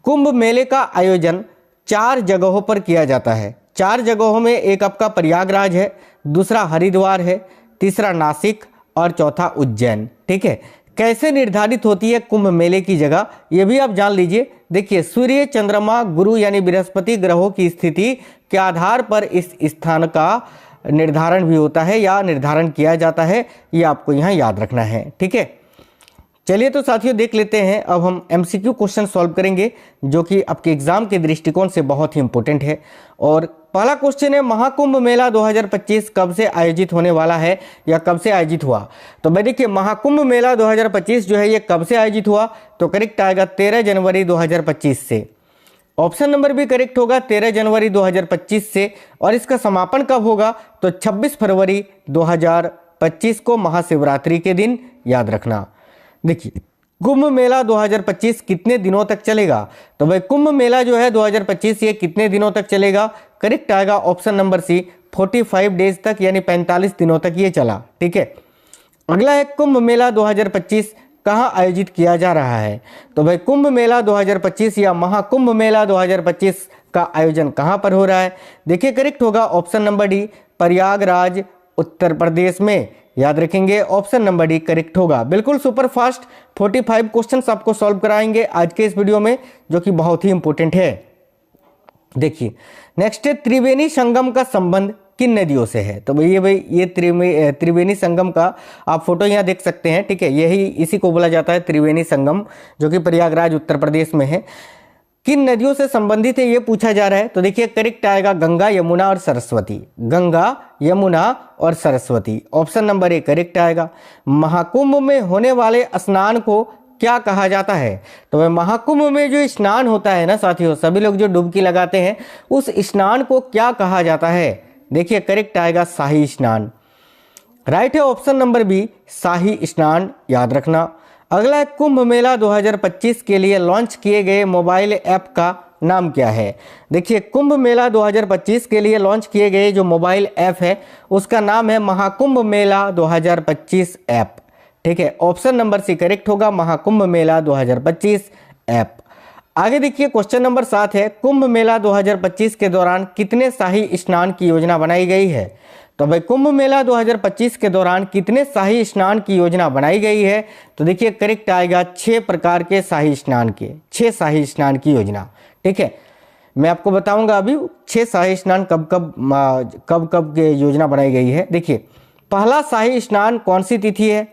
कुंभ मेले का आयोजन 4 जगहों पर किया जाता है। 4 जगहों में एक आपका प्रयागराज है, दूसरा हरिद्वार है, तीसरा नासिक और चौथा उज्जैन। ठीक है, कैसे निर्धारित होती है कुंभ मेले की जगह, ये भी आप जान लीजिए। देखिए, सूर्य, चंद्रमा, गुरु यानी बृहस्पति ग्रहों की स्थिति के आधार पर इस स्थान का निर्धारण भी होता है या निर्धारण किया जाता है, ये आपको यहाँ याद रखना है। ठीक है, चलिए तो साथियों देख लेते हैं। अब हम एमसीक्यू क्वेश्चन सॉल्व करेंगे जो कि आपके एग्जाम के दृष्टिकोण से बहुत ही इंपॉर्टेंट है। और पहला क्वेश्चन है, महाकुंभ मेला 2025 कब से आयोजित होने वाला है या कब से आयोजित हुआ? तो भाई देखिए, महाकुंभ मेला 2025 जो है ये कब से आयोजित हुआ? तो करेक्ट आएगा 13 जनवरी 2025 से। ऑप्शन नंबर भी करेक्ट होगा, 13 जनवरी 2025 से। और इसका समापन कब होगा? तो 26 फरवरी 2025 को, महाशिवरात्रि के दिन, याद रखना। देखिए, कुंभ मेला 2025 कितने दिनों तक चलेगा? तो भाई कुंभ मेला जो है 2025 ये कितने दिनों तक चलेगा? करेक्ट आएगा ऑप्शन नंबर सी, 45 डेज तक, यानी 45 दिनों तक ये चला। ठीक है, अगला है, कुंभ मेला 2025 कहाँ आयोजित किया जा रहा है? तो भाई कुंभ मेला 2025 या महाकुंभ मेला 2025 का आयोजन कहाँ पर हो रहा है? देखिए, करेक्ट होगा option number D, Prayagraj, Uttar प्रदेश में। याद रखेंगे, ऑप्शन नंबर डी करेक्ट होगा। बिल्कुल सुपर फास्ट 45 क्वेश्चंस आपको सॉल्व कराएंगे आज के इस वीडियो में, जो कि बहुत ही इंपॉर्टेंट है। देखिए, नेक्स्ट है, त्रिवेणी संगम का संबंध किन नदियों से है? तो ये त्रिवेणी संगम का आप फोटो यहाँ देख सकते हैं। ठीक है, यही इसी को बोला जाता है त्रिवेणी संगम, जो कि प्रयागराज उत्तर प्रदेश में है। किन नदियों से संबंधित है ये पूछा जा रहा है। तो देखिए, करेक्ट आएगा गंगा, यमुना और सरस्वती। गंगा, यमुना और Saraswati, option number A correct आएगा। महाकुंभ में होने वाले स्नान को क्या कहा जाता है? तो वह महाकुंभ में जो स्नान होता है ना साथियों, सभी लोग जो डुबकी लगाते हैं, उस स्नान को क्या कहा जाता है? देखिए, करेक्ट आएगा शाही स्नान। राइट है ऑप्शन नंबर बी, शाही स्नान, याद रखना। अगला है, कुंभ मेला 2025 के लिए लॉन्च किए गए मोबाइल ऐप का नाम क्या है? देखिए, कुंभ मेला 2025 के लिए लॉन्च किए गए जो मोबाइल ऐप है उसका नाम है महाकुंभ मेला 2025 ऐप। ठीक है, ऑप्शन नंबर सी करेक्ट होगा, महाकुंभ मेला 2025 ऐप। आगे देखिए, क्वेश्चन नंबर 7 है, कुंभ मेला 2025 के दौरान कितने शाही स्नान की योजना बनाई गई है? तो भाई कुंभ मेला 2025 के दौरान कितने शाही स्नान की योजना बनाई गई है? तो देखिए, करेक्ट आएगा 6 प्रकार के शाही स्नान के, 6 शाही स्नान की योजना। ठीक है, मैं आपको बताऊंगा अभी 6 शाही स्नान कब कब के योजना बनाई गई है। देखिए, पहला शाही स्नान कौन सी तिथि है,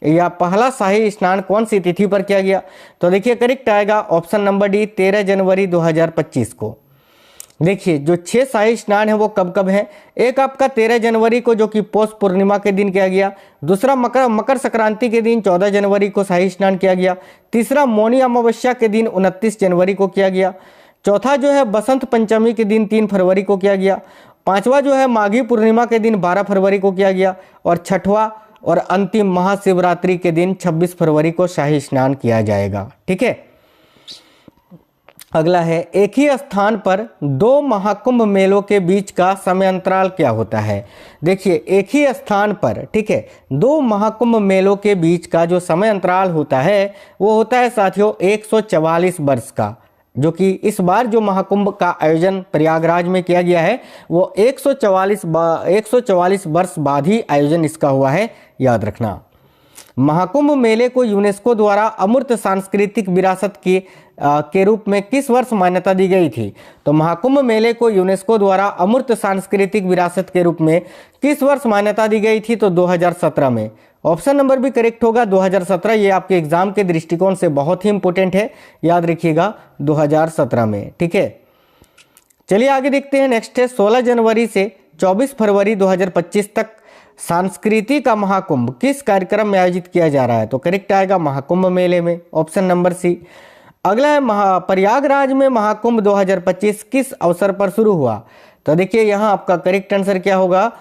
या पहला शाही स्नान कौन सी तिथि पर किया गया? तो देखिए, करेक्ट आएगा ऑप्शन नंबर डी, 13 जनवरी 2025 को। देखिए, जो 6 शाही स्नान है वो कब कब है? एक आपका 13 जनवरी को, जो कि पौष पूर्णिमा के दिन किया गया। दूसरा मकर संक्रांति के दिन 14 जनवरी को शाही स्नान किया गया। तीसरा मौनी अमावस्या के दिन 29 जनवरी को किया गया। चौथा जो है बसंत पंचमी के दिन 3 फरवरी को किया गया। पांचवा जो है माघी पूर्णिमा के दिन 12 फरवरी को किया गया। और छठवां और अंतिम महाशिवरात्रि के दिन 26 फरवरी को शाही स्नान किया जाएगा। ठीक है, अगला है, एक ही स्थान पर 2 महाकुंभ मेलों के बीच का समय अंतराल क्या होता है? देखिए, एक ही स्थान पर, ठीक है, 2 महाकुंभ मेलों के बीच का जो समय अंतराल होता है वो होता है साथियों 144 वर्ष का, जो कि इस बार जो महाकुंभ का आयोजन प्रयागराज में किया गया है वो 144 वर्ष बाद ही आयोजन इसका हुआ है, याद रखना। महाकुंभ मेले को यूनेस्को द्वारा अमूर्त सांस्कृतिक विरासत के रूप में किस वर्ष मान्यता दी गई थी? तो महाकुंभ मेले को यूनेस्को द्वारा अमूर्त सांस्कृतिक विरासत के रूप में किस वर्ष मान्यता दी गई थी? तो 2017 में। ऑप्शन नंबर भी करेक्ट होगा, 2017। ये आपके एग्जाम के दृष्टिकोण से बहुत ही इंपॉर्टेंट है, याद रखिएगा 2017 में। ठीक है, चलिए आगे देखते हैं। नेक्स्ट है, 16 जनवरी से 24 फरवरी 2025 तक संस्कृति का महाकुंभ किस कार्यक्रम में आयोजित किया जा रहा है? तो करेक्ट आएगा महाकुंभ मेले में, ऑप्शन नंबर सी। अगला है, प्रयागराज में महाकुंभ 2025 किस अवसर पर शुरू हुआ? तो देखिए, यहाँ आपका करेक्ट आंसर क्या होगा?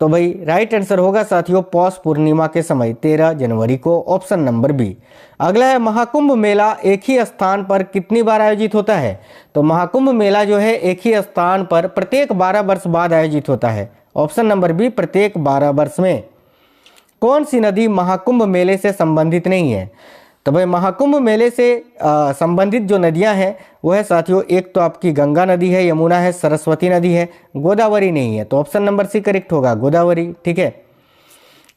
तो भाई राइट आंसर होगा साथियों पौष पूर्णिमा के समय 13 जनवरी को, ऑप्शन नंबर बी। अगला है, महाकुंभ मेला एक ही स्थान पर कितनी बार आयोजित होता है? तो महाकुंभ मेला जो है एक ही स्थान पर प्रत्येक 12 वर्ष बाद आयोजित होता है, ऑप्शन नंबर बी, प्रत्येक 12 वर्ष में। कौन सी नदी महाकुंभ मेले से संबंधित नहीं है? तो भाई महाकुंभ मेले से संबंधित जो नदियां हैं वो है साथियों, एक तो आपकी गंगा नदी है, यमुना है, सरस्वती नदी है, गोदावरी नहीं है। तो ऑप्शन नंबर सी करेक्ट होगा, गोदावरी। ठीक है,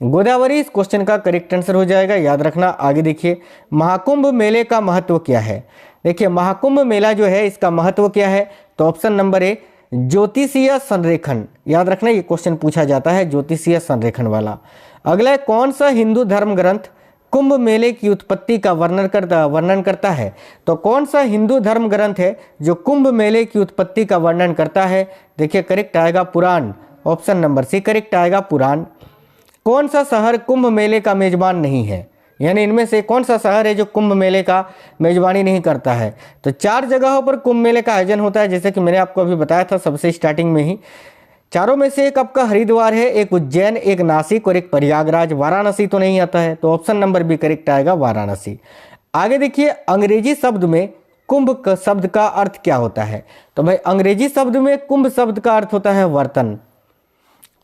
गोदावरी इस क्वेश्चन का करेक्ट आंसर हो जाएगा, याद रखना। आगे देखिए, महाकुंभ मेले का महत्व क्या है। देखिए महाकुंभ मेला जो है इसका महत्व क्या है, तो ऑप्शन नंबर ए ज्योतिषीय संरेखन। याद रखना ये क्वेश्चन पूछा जाता है, ज्योतिषीय संरेखन वाला। अगला है, कौन सा हिंदू धर्म ग्रंथ कुंभ मेले की उत्पत्ति का वर्णन करता है। तो कौन सा हिंदू धर्म ग्रंथ है जो कुंभ मेले की उत्पत्ति का वर्णन करता है। देखिए करेक्ट आएगा पुराण, ऑप्शन नंबर सी करेक्ट आएगा पुराण। कौन सा शहर कुंभ मेले का मेजबान नहीं है, यानी इनमें से कौन सा शहर है जो कुंभ मेले का मेजबानी नहीं करता है। तो 4 जगहों पर कुंभ मेले का आयोजन होता है, जैसे कि मैंने आपको अभी बताया था सबसे स्टार्टिंग में ही। चारों में से एक आपका हरिद्वार है, एक उज्जैन, एक नासिक और एक प्रयागराज। वाराणसी तो नहीं आता है, तो ऑप्शन नंबर बी करेक्ट आएगा वाराणसी। आगे देखिए, अंग्रेजी शब्द में कुंभ शब्द का अर्थ क्या होता है। तो भाई अंग्रेजी शब्द में कुंभ शब्द का अर्थ होता है बर्तन।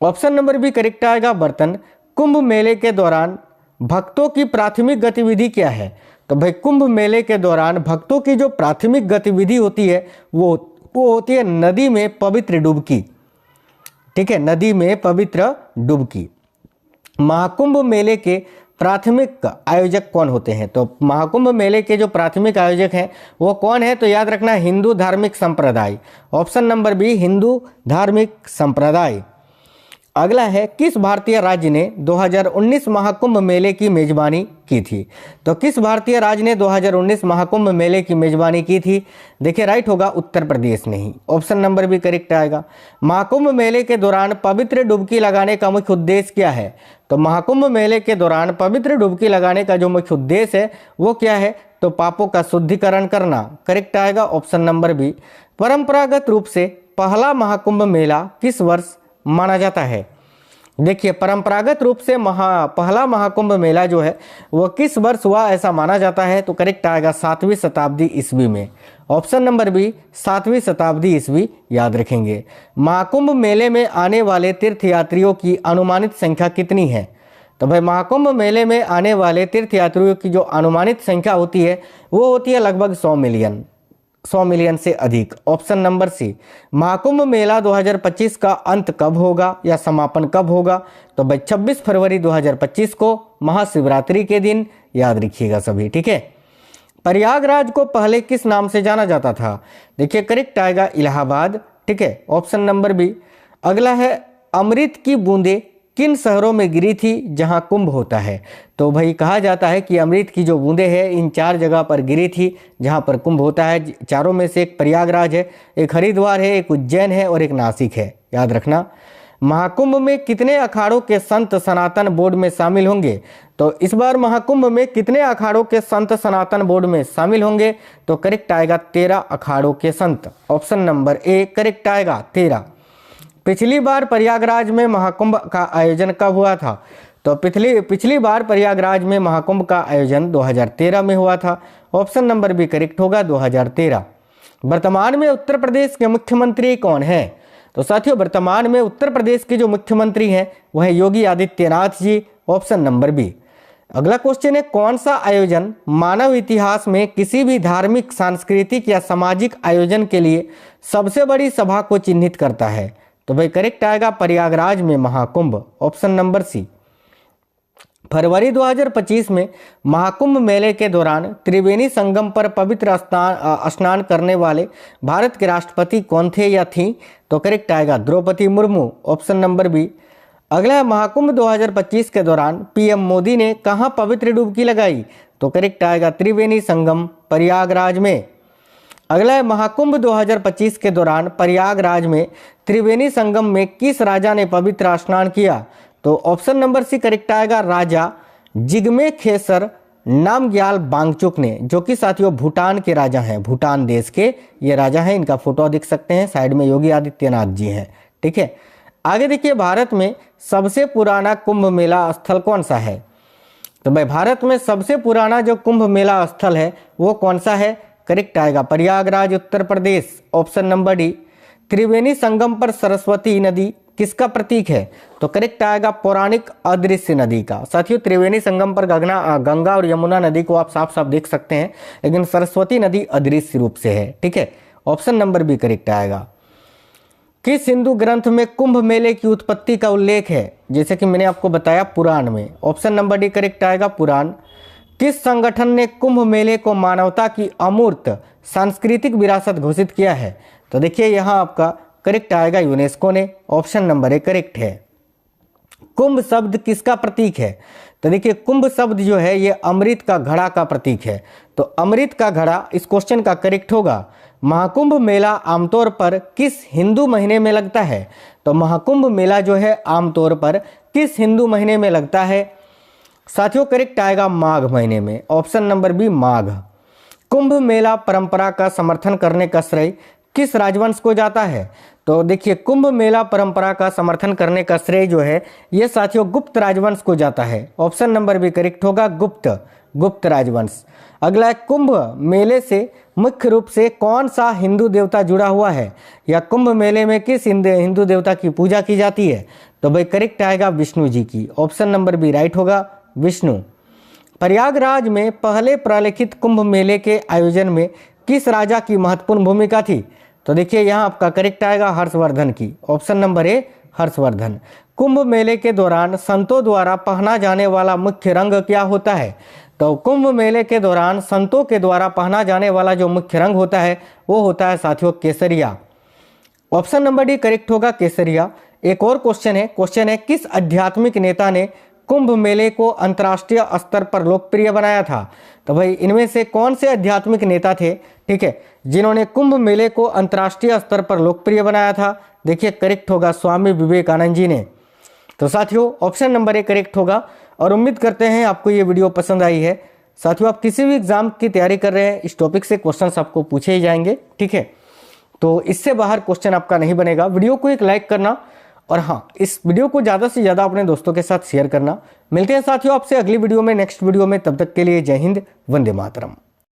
ऑप्शन नंबर बी करेक्ट आएगा बर्तन। कुंभ मेले के दौरान भक्तों की प्राथमिक गतिविधि क्या है। तो भाई कुंभ मेले के दौरान भक्तों की जो प्राथमिक गतिविधि होती है वो होती है नदी में पवित्र डुबकी। ठीक है, नदी में पवित्र डुबकी। महाकुंभ मेले के प्राथमिक आयोजक कौन होते हैं। तो महाकुंभ मेले के जो प्राथमिक आयोजक हैं वो कौन है, तो याद रखना हिंदू धार्मिक संप्रदाय। ऑप्शन नंबर बी हिंदू धार्मिक संप्रदाय। अगला है, किस भारतीय राज्य ने 2019 महाकुंभ मेले की मेजबानी की थी। तो किस भारतीय राज्य ने 2019 महाकुंभ मेले की मेजबानी की थी। देखिए राइट होगा उत्तर प्रदेश नहीं, ऑप्शन नंबर भी करेक्ट आएगा। महाकुंभ मेले के दौरान पवित्र डुबकी लगाने का मुख्य उद्देश्य क्या है। तो महाकुंभ मेले के दौरान पवित्र डुबकी लगाने का जो मुख्य उद्देश्य है वो क्या है, तो पापों का शुद्धिकरण करना। करेक्ट आएगा ऑप्शन नंबर बी। परंपरागत रूप से पहला महाकुंभ मेला किस वर्ष माना जाता है। देखिए परंपरागत रूप से पहला महाकुंभ मेला जो है वह किस वर्ष हुआ ऐसा माना जाता है। तो करेक्ट आएगा 7वीं शताब्दी ईस्वी में। ऑप्शन नंबर बी 7वीं शताब्दी ईस्वी याद रखेंगे। महाकुंभ मेले में आने वाले तीर्थयात्रियों की अनुमानित संख्या कितनी है। तो भाई महाकुंभ मेले में आने वाले तीर्थयात्रियों की जो अनुमानित संख्या होती है वो होती है लगभग 100 मिलियन से अधिक। Option number C. Mahakumbh Mela 2025 का अंत कब होगा या समापन कब होगा। तो भाई 26 फरवरी 2025 को महाशिवरात्रि के दिन, याद रखिएगा सभी। ठीक है, प्रयागराज को पहले किस नाम से जाना जाता था। देखिए करेक्ट आएगा इलाहाबाद। ठीक है, ऑप्शन नंबर बी। अगला है, अमृत की बूंदें किन शहरों में गिरी थी जहां कुंभ होता है। तो भाई कहा जाता है कि अमृत की जो बूंदें हैं इन 4 जगह पर गिरी थी जहां पर कुंभ होता है। चारों में से एक प्रयागराज है, एक हरिद्वार है, एक उज्जैन है और एक नासिक है, याद रखना। महाकुंभ में कितने अखाड़ों के संत सनातन बोर्ड में शामिल होंगे। तो इस बार महाकुंभ में कितने अखाड़ों के संत सनातन बोर्ड में शामिल होंगे। तो करेक्ट आएगा 13 अखाड़ों के संत। ऑप्शन नंबर ए करेक्ट आएगा 13। पिछली बार प्रयागराज में महाकुंभ का आयोजन कब हुआ था। तो पिछली बार प्रयागराज में महाकुंभ का आयोजन 2013 में हुआ था। ऑप्शन नंबर बी करेक्ट होगा 2013। वर्तमान में उत्तर प्रदेश के मुख्यमंत्री कौन है। तो साथियों वर्तमान में उत्तर प्रदेश के जो मुख्यमंत्री हैं वह Yogi Adityanath ji. Option number B. अगला क्वेश्चन है, कौन सा आयोजन मानव इतिहास में किसी भी धार्मिक, सांस्कृतिक या सामाजिक आयोजन के लिए सबसे बड़ी सभा को चिन्हित करता है। तो भाई करेक्ट आएगा प्रयागराज में महाकुंभ। Option number C. फरवरी 2025 में महाकुंभ मेले के दौरान त्रिवेणी संगम पर पवित्र स्नान करने वाले भारत के राष्ट्रपति कौन थे या थी। तो करेक्ट आएगा Droupadi Murmu. Option number B. अगला है, महाकुंभ 2025 के दौरान पीएम मोदी ने कहां पवित्र डुबकी लगाई। तो करेक्ट आएगा त्रिवेणी संगम प्रयागराज में। अगला है, महाकुंभ 2025 के दौरान प्रयागराज में त्रिवेणी संगम में किस राजा ने पवित्र स्नान किया। तो ऑप्शन नंबर सी करेक्ट आएगा राजा जिग्मे खेसर नामग्याल वांगचुक ने, जो कि साथियों भूटान के राजा हैं, भूटान देश के ये राजा हैं। इनका फोटो दिख सकते हैं साइड में, योगी आदित्यनाथ जी हैं। ठीक है, आगे देखिए, भारत में सबसे पुराना कुंभ मेला स्थल कौन सा है। तो भाई भारत में सबसे पुराना जो कुंभ मेला स्थल है वो कौन सा है। करेक्ट आएगा Prayagraj Uttar Pradesh. Option number D. Triveni Sangam पर सरस्वती नदी किसका प्रतीक है? तो करेक्ट आएगा पौराणिक अदृश्य नदी का। साथियों, त्रिवेणी संगम पर गंगा और यमुना नदी को आप साफ साफ देख सकते हैं, लेकिन सरस्वती नदी अदृश्य रूप से है। ठीक है, ऑप्शन नंबर बी करेक्ट आएगा। किस हिंदू ग्रंथ में कुंभ मेले की उत्पत्ति का उल्लेख है? जैसे कि मैंने आपको बताया पुराण में। ऑप्शन नंबर डी करेक्ट आएगा पुराण। किस संगठन ने कुंभ मेले को मानवता की अमूर्त सांस्कृतिक विरासत घोषित किया है? तो देखिए यहाँ आपका करेक्ट आएगा यूनेस्को ने। ऑप्शन नंबर ए करेक्ट है। कुंभ शब्द किसका प्रतीक है? तो देखिए कुंभ शब्द जो है ये अमृत का घड़ा का प्रतीक है। तो अमृत का घड़ा इस क्वेश्चन का करेक्ट होगा। महाकुंभ मेला आमतौर पर किस हिंदू महीने में लगता है? तो महाकुंभ मेला जो है आमतौर पर किस हिंदू महीने में लगता है? साथियों, करेक्ट आएगा माघ महीने में। ऑप्शन नंबर बी माघ। कुंभ मेला परंपरा का समर्थन करने का श्रेय किस राजवंश को जाता है? तो देखिए कुंभ मेला परंपरा का समर्थन करने का श्रेय जो है ये साथियों गुप्त राजवंश को जाता है। ऑप्शन नंबर बी करेक्ट होगा गुप्त राजवंश। अगला है, कुंभ मेले से मुख्य रूप से कौन सा हिंदू देवता जुड़ा हुआ है, या कुंभ मेले में किस हिंदू देवता की पूजा की जाती है? तो भाई करेक्ट आएगा विष्णु जी की। ऑप्शन नंबर बी राइट होगा विष्णु। प्रयागराज में पहले प्रलेखित कुंभ मेले के आयोजन में किस राजा की महत्वपूर्ण भूमिका थी? तो देखिए यहाँ आपका करेक्ट आएगा हर्षवर्धन की। Option number A Harshavardhan. Kumbh मेले के दौरान संतों द्वारा पहना जाने वाला मुख्य रंग क्या होता है? तो कुंभ मेले के दौरान संतों के द्वारा पहना जाने वाला जो मुख्य रंग होता है वो होता है साथियों केसरिया। ऑप्शन नंबर डी करेक्ट होगा केसरिया। एक और क्वेश्चन है किस आध्यात्मिक नेता ने कुंभ मेले को अंतर्राष्ट्रीय स्तर पर लोकप्रिय बनाया था? तो भाई इनमें से कौन से आध्यात्मिक नेता थे, ठीक है, जिन्होंने कुंभ मेले को अंतर्राष्ट्रीय स्तर पर लोकप्रिय बनाया था? देखिए करेक्ट होगा स्वामी विवेकानंद जी ने। तो साथियों ऑप्शन नंबर ए करेक्ट होगा। और उम्मीद करते हैं आपको ये वीडियो पसंद आई है। साथियों, आप किसी भी एग्जाम की तैयारी कर रहे हैं इस टॉपिक से क्वेश्चंस आपको पूछे ही जाएंगे। ठीक है, तो इससे बाहर क्वेश्चन आपका नहीं बनेगा। वीडियो को एक लाइक करना और हाँ, इस वीडियो को ज़्यादा से ज़्यादा अपने दोस्तों के साथ शेयर करना। मिलते हैं साथियों आपसे अगली वीडियो में, नेक्स्ट वीडियो में। तब तक के लिए जय हिंद, वंदे मातरम।